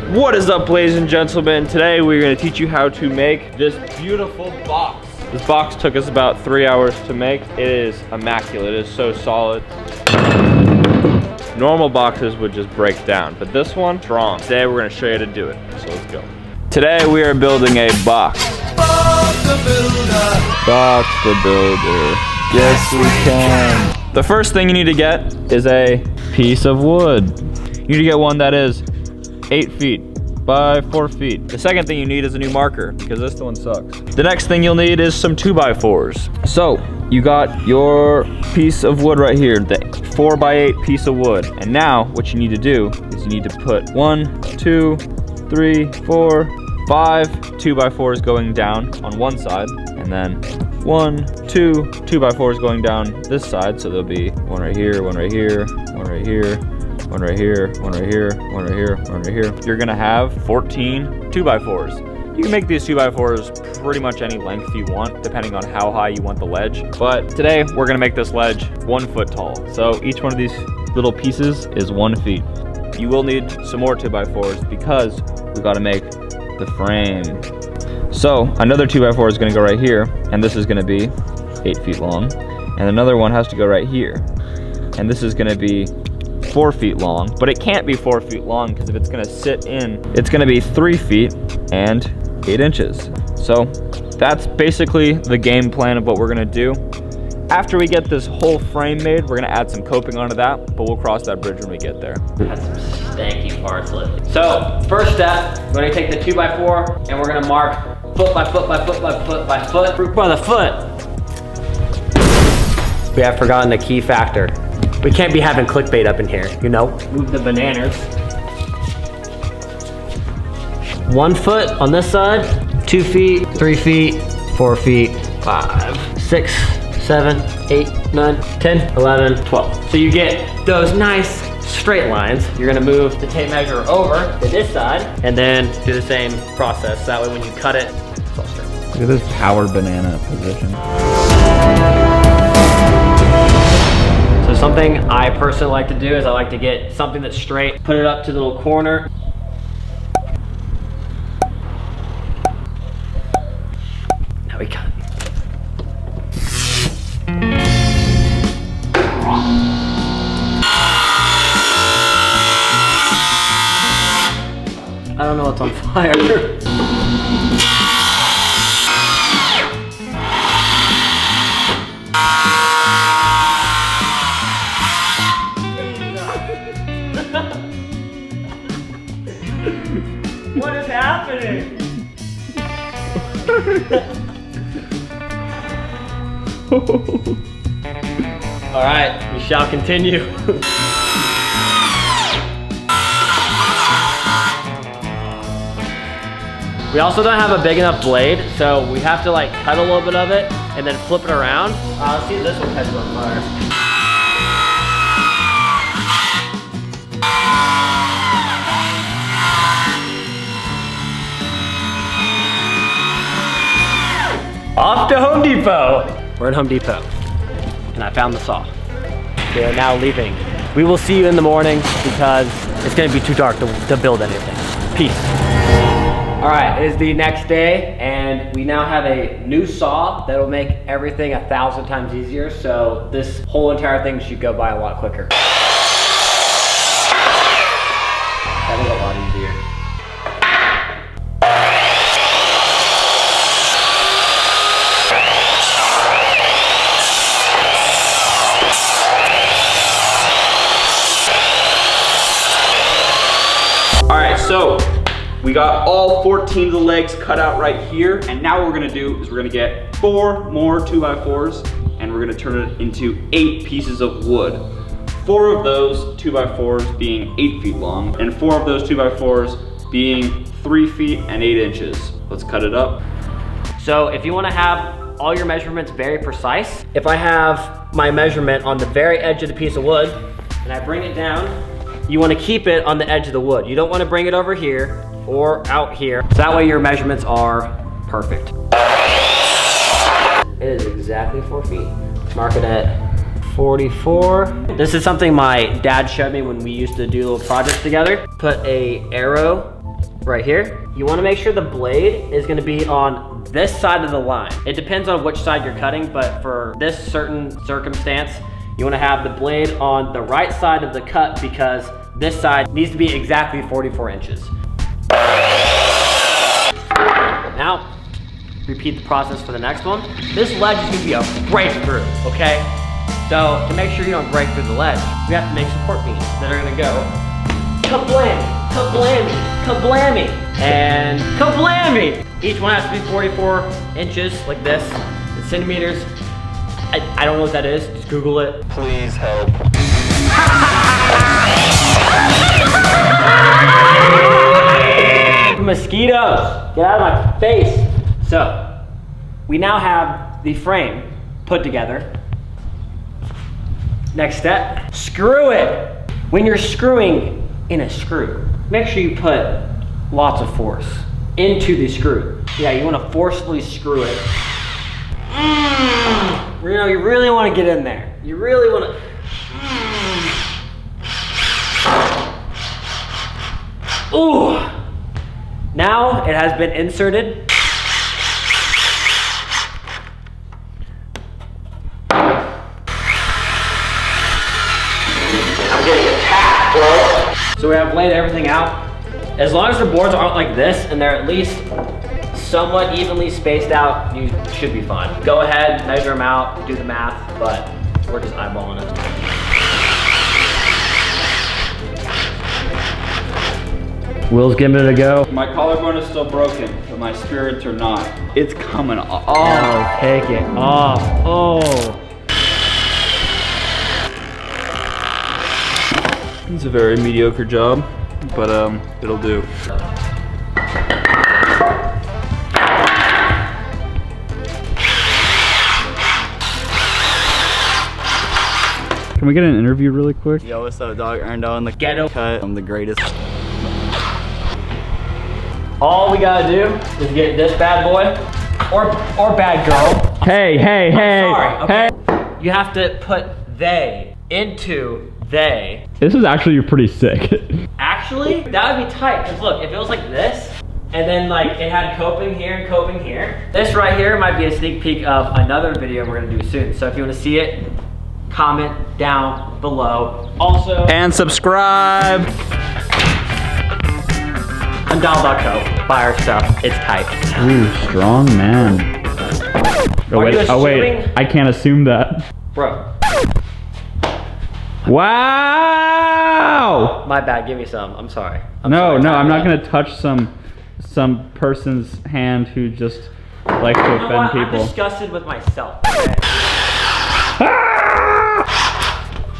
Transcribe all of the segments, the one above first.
What is up, ladies and gentlemen? Today we're going to teach you how to make this beautiful box. This box took us about 3 hours to make. It is immaculate. It is so solid. Normal boxes would just break down, but this one, strong. Today we're going to show you how to do it. So let's go. Today we are building a box. Box the builder. Box the builder. Yes, we can. The first thing you need to get is a piece of wood. You need to get one that is 8 feet by 4 feet. The second thing you need is a new marker because this one sucks. The next thing you'll need is some 2x4s. So you got your piece of wood right here, the 4x8 piece of wood. And now what you need to do is you need to put 1, 2, 3, 4, 5 2x4s going down on one side, and then 1, 2 2x4s going down this side. So there'll be one right here, one right here, one right here, one right here, one right here, one right here, one right here. You're gonna have 14 2x4s. You can make these 2x4s pretty much any length you want, depending on how high you want the ledge. But today, we're gonna make this ledge 1 foot tall. So each one of these little pieces is 1 feet. You will need some more 2x4s because we gotta make the frame. So another 2x4 is gonna go right here, and this is gonna be 8 feet long. And another one has to go right here. And this is gonna be 4 feet long, but it can't be 4 feet long because if it's gonna sit in, it's gonna be 3 feet and 8 inches. So that's basically the game plan of what we're gonna do. After we get this whole frame made, we're gonna add some coping onto that, but we'll cross that bridge when we get there. Had some stanky parts lately. So first step, we're gonna take the 2x4 and we're gonna mark foot by foot by foot by foot by foot. Root by the foot. We have forgotten a key factor. We can't be having clickbait up in here, you know? Move the bananas. 1 foot on this side, 2 feet, 3 feet, 4 feet, 5, 6, 7, 8, 9, 10, 11, 12. So you get those nice straight lines. You're gonna move the tape measure over to this side and then do the same process. That way when you cut it, it's all straight. Look at this power banana position. So something I personally like to do is I like to get something that's straight, put it up to the little corner. Now we cut. I don't know what's on fire. What is happening? All right, we shall continue. We also don't have a big enough blade, so we have to like cut a little bit of it and then flip it around. Let's see if this one catches on fire. Off to Home Depot. We're at Home Depot, and I found the saw. We are now leaving. We will see you in the morning because it's gonna be too dark to build anything. Peace. All right, it is the next day, and we now have a new saw that'll make everything 1,000 times easier, so this whole entire thing should go by a lot quicker. That was a lot easier. All right, so we got all 14 of the legs cut out right here, and now what we're gonna do is we're gonna get 4 more 2x4s, and we're gonna turn it into 8 pieces of wood. 4 of those 2x4s being 8 feet long, and 4 of those 2x4s being 3 feet and 8 inches. Let's cut it up. So if you wanna have all your measurements very precise, if I have my measurement on the very edge of the piece of wood, and I bring it down, you wanna keep it on the edge of the wood. You don't wanna bring it over here or out here. So that way your measurements are perfect. It is exactly 4 feet. Mark it at 44. This is something my dad showed me when we used to do little projects together. Put a arrow right here. You wanna make sure the blade is gonna be on this side of the line. It depends on which side you're cutting, but for this certain circumstance, you wanna have the blade on the right side of the cut because this side needs to be exactly 44 inches. Now, repeat the process for the next one. This ledge is gonna be a breakthrough, okay? So to make sure you don't break through the ledge, we have to make support beams that are gonna go kablammy, kablammy, kablammy, and kablammy. Each one has to be 44 inches like this, in centimeters. I don't know what that is, just Google it. Please help. Mosquitoes, get out of my face. So, we now have the frame put together. Next step, screw it. When you're screwing in a screw, make sure you put lots of force into the screw. Yeah, you wanna forcefully screw it. You know, you really wanna get in there. You really wanna. Ooh. Now it has been inserted. I'm getting attacked, bro. So we have laid everything out. As long as the boards aren't like this and they're at least somewhat evenly spaced out, you should be fine. Go ahead, measure them out, do the math, but we're just eyeballing it. Will's giving it a go. My collarbone is still broken, but my spirits are not. It's coming off. Oh, take it off. Oh. It's a very mediocre job, but it'll do. Can we get an interview really quick? Yo, what's up, dog? Erndo in the Ghetto cut. I'm the greatest. All we gotta do is get this bad boy, or bad girl. Hey, hey, hey, Sorry, okay? hey. You have to put they into they. This is actually pretty sick. Actually, that would be tight, because look, if it was like this, and then like it had coping here and coping here, this right here might be a sneak peek of another video we're gonna do soon. So if you wanna see it, comment down below. Also, And subscribe. Undialed.co. Buy our stuff. It's tight. Ooh, strong man. Are you assuming? Wait, I can't assume that. Bro, Wow! my bad. Give me some. I'm sorry. No, sorry. I'm not gonna touch some person's hand who just likes to You know offend what? I'm people. disgusted with myself. Okay?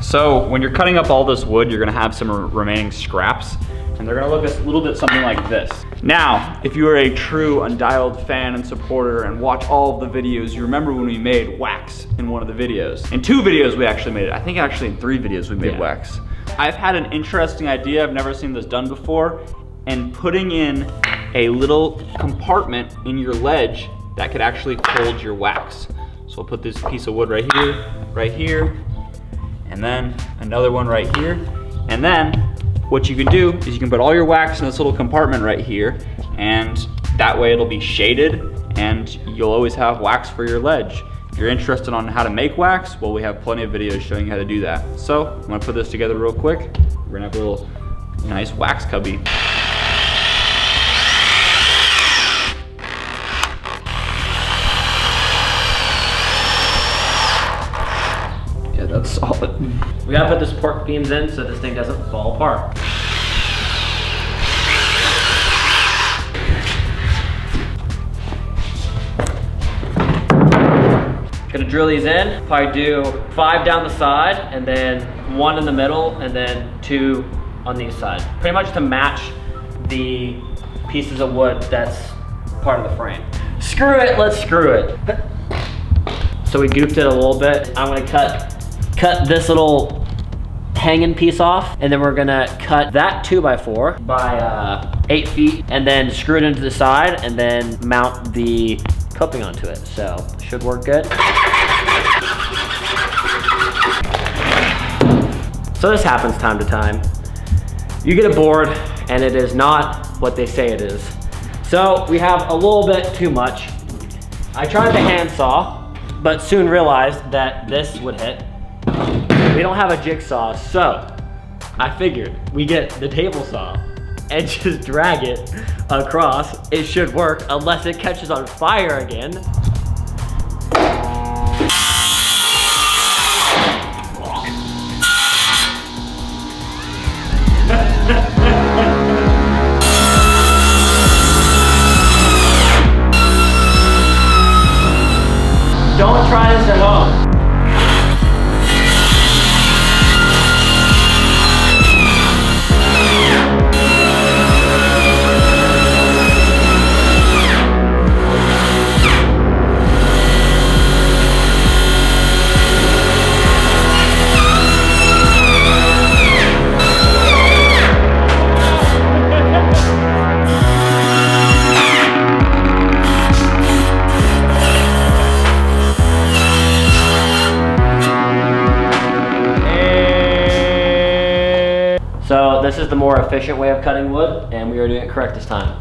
So when you're cutting up all this wood, you're gonna have some remaining scraps, and they're gonna look a little bit something like this. Now, if you are a true Undialed fan and supporter and watch all of the videos, you remember when we made wax in one of the videos. In 2 videos we actually made it. I think actually in 3 videos we made wax. I've had an interesting idea, I've never seen this done before, and putting in a little compartment in your ledge that could actually hold your wax. So I'll put this piece of wood right here, and then another one right here. And then what you can do is you can put all your wax in this little compartment right here, and that way it'll be shaded and you'll always have wax for your ledge. If you're interested on how to make wax, well, we have plenty of videos showing you how to do that. So I'm gonna put this together real quick. We're gonna have a little nice wax cubby. That's solid. We gotta put the support beams in so this thing doesn't fall apart. Gonna drill these in. Probably do 5 down the side, and then 1 in the middle, and then 2 on the side. Pretty much to match the pieces of wood that's part of the frame. Screw it, let's screw it. So we goofed it a little bit. I'm gonna cut this little hanging piece off, and then we're gonna cut that 2x4 by 8 feet, and then screw it into the side, and then mount the coping onto it. So should work good. So this happens time to time. You get a board and it is not what they say it is. So we have a little bit too much. I tried the handsaw, but soon realized that this would hit. We don't have a jigsaw, so I figured we get the table saw and just drag it across. It should work unless it catches on fire again. Don't try this at home. So this is the more efficient way of cutting wood, and we are doing it correct this time.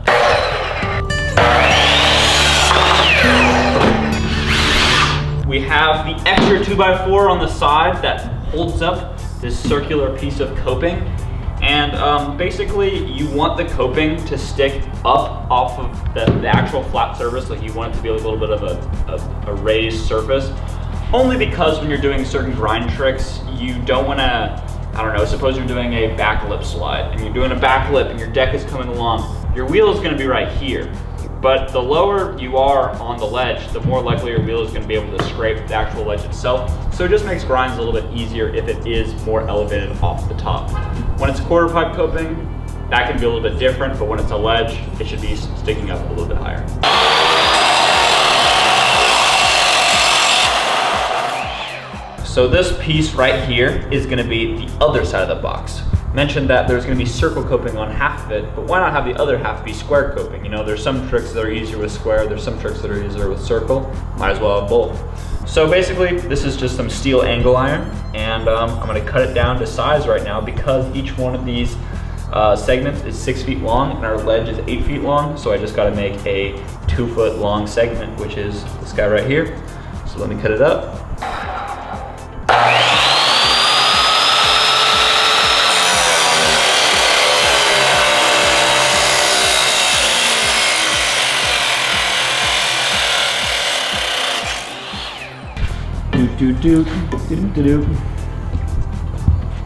We have the extra 2x4 on the side that holds up this circular piece of coping. And basically you want the coping to stick up off of the actual flat surface, like you want it to be a little bit of a raised surface. Only because when you're doing certain grind tricks, you don't want to, I don't know, suppose you're doing a back lip slide and you're doing a back lip and your deck is coming along, your wheel is going to be right here. But the lower you are on the ledge, the more likely your wheel is going to be able to scrape the actual ledge itself. So it just makes grinds a little bit easier if it is more elevated off the top. When it's quarter pipe coping, that can be a little bit different, but when it's a ledge, it should be sticking up a little bit higher. So this piece right here is going to be the other side of the box. Mentioned that there's going to be circle coping on half of it, but why not have the other half be square coping? You know, there's some tricks that are easier with square, there's some tricks that are easier with circle. Might as well have both. So basically, this is just some steel angle iron, and I'm going to cut it down to size right now because each one of these segments is 6 feet long and our ledge is 8 feet long. So I just got to make a 2 foot long segment, which is this guy right here. So let me cut it up.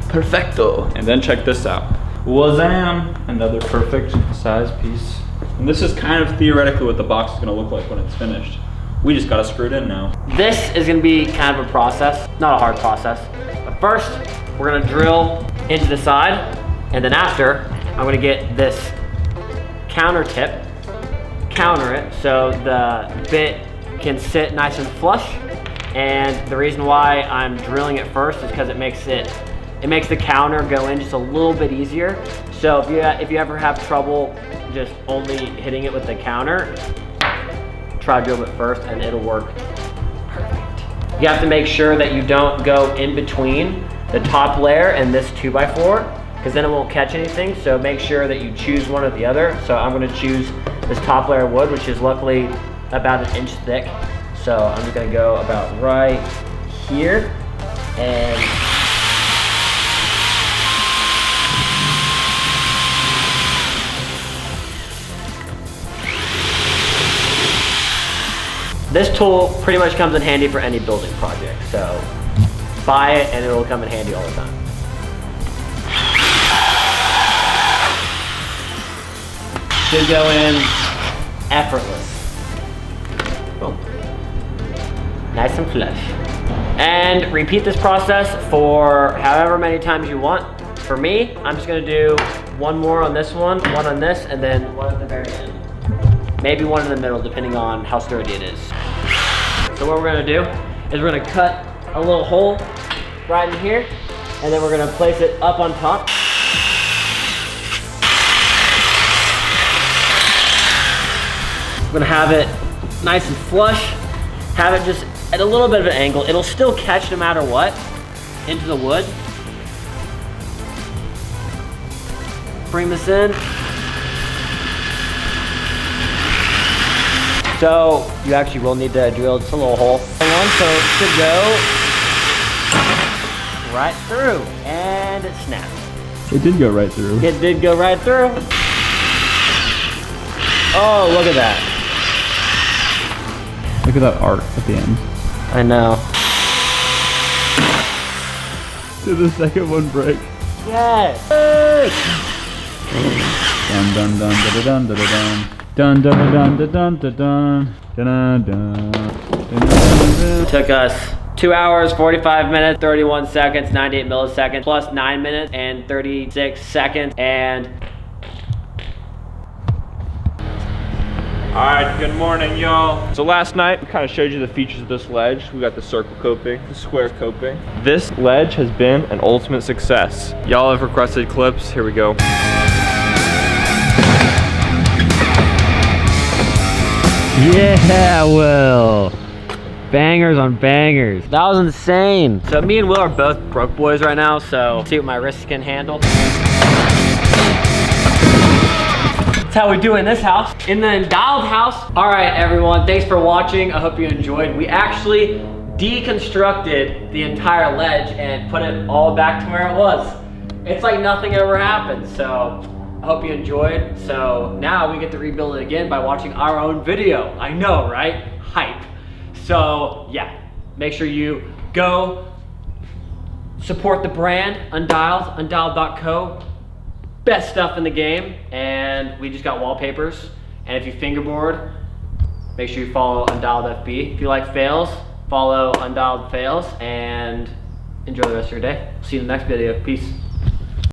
Perfecto. And then check this out. Wazam! Another perfect size piece. And this is kind of theoretically what the box is going to look like when it's finished. We just got to screw it in now. This is going to be kind of a process, not a hard process. But first, we're going to drill into the side, and then after, I'm going to get this counter tip, counter it so the bit can sit nice and flush. And the reason why I'm drilling it first is because it makes the counter go in just a little bit easier. So if you ever have trouble just only hitting it with the counter, try to drill it first and it'll work perfect. You have to make sure that you don't go in between the top layer and this 2x4 because then it won't catch anything. So make sure that you choose one or the other. So I'm going to choose this top layer of wood, which is luckily about 1 inch thick. So I'm just gonna go about right here and this tool pretty much comes in handy for any building project. So buy it and it'll come in handy all the time. Should go in effortless. Boom. Nice and flush. And repeat this process for however many times you want. For me, I'm just gonna do one more on this one on this, and then one at the very end. Maybe one in the middle, depending on how sturdy it is. So what we're gonna do is we're gonna cut a little hole right in here, and then we're gonna place it up on top. We're gonna have it nice and flush, have it just at a little bit of an angle. It'll still catch no matter what into the wood. Bring this in. So you actually will need to drill just a little hole. So it should go right through, and it snapped. It did go right through. It did go right through. Oh, look at that. Look at that arc at the end. I know. Did the second one break? Yes. Dun dun dun dun dun dun dun dun dun dun dun dun dun. Took us 2 hours, 45 minutes, 31 seconds, 98 milliseconds, plus 9 minutes and 36 seconds, and... Alright, good morning, y'all. So last night, we kind of showed you the features of this ledge. We got the circle coping, the square coping. This ledge has been an ultimate success. Y'all have requested clips, here we go. Yeah, Will. Bangers on bangers. That was insane. So me and Will are both broke boys right now, so see what my wrists can handle. That's how we do in this house. In the Undialed house. All right, everyone, thanks for watching. I hope you enjoyed. We actually deconstructed the entire ledge and put it all back to where it was. It's like nothing ever happened, so I hope you enjoyed. So now we get to rebuild it again by watching our own video. I know, right? Hype. So yeah, make sure you go support the brand, Undialed, undialed.co. Best stuff in the game. And we just got wallpapers. And if you fingerboard, make sure you follow Undialed FB. If you like fails, follow Undialed Fails, and enjoy the rest of your day. See you in the next video. Peace.